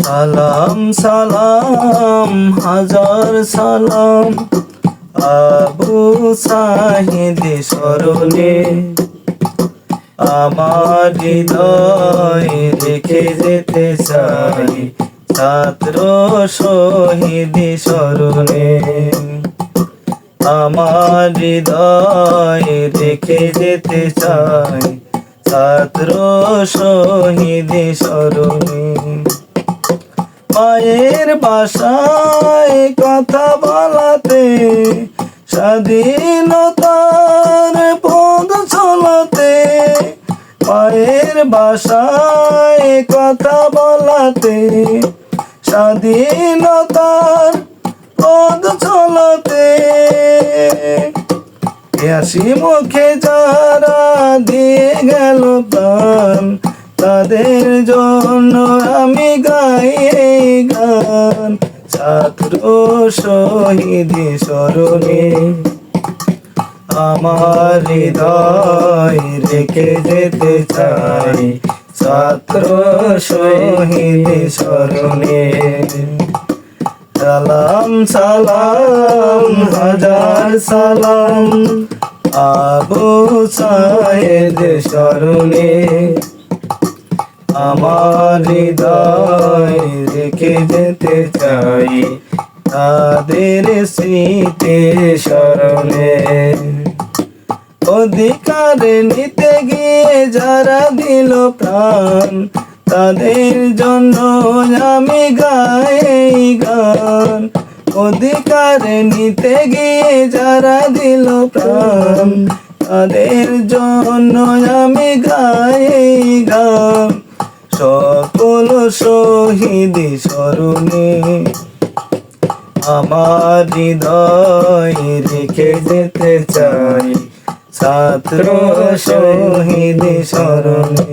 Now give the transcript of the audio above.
সালাম সালাম হাজার সালাম আবু সাহিদ স্মরণে আমার হৃদয় রেখে যেতে চাই ছাত্র শহীদ স্মরণে। আমার হৃদয় রেখে যেতে চাই ছাত্র শহীদ স্মরণে। মায়ের ভাষায় কথা বলাতে স্বাধীনতার পথ চলাতে, মায়ের ভাষায় কথা বলাতে স্বাধীনতার পথ চলাতে, হাসি মুখে যারা দিয়ে গেল প্রাণ তাদের জন্য আমি গাই এই গান। ছাত্র শহীদ স্মরণে আমার হৃদয় রেখে যেতে চাই ছাত্র শহীদ স্মরণে। সালাম সালাম হাজার সালাম আবু সাইদ স্মরণে। আমার হৃদয় রেখে যেতে চাই তাদের স্মৃতি স্মরণে। অধিকার নিতে গিয়ে যারা দিল প্রাণ তাদের জন্য আমি গাই এই গান। অধিকার নিতে গিয়ে যারা দিল প্রাণ তাদের জন্য আমি গাই এই গান। সকল শহীদ স্মরণে আমার হৃদয় রেখে যেতে চাই ছাত্র শহীদ স্মরণে।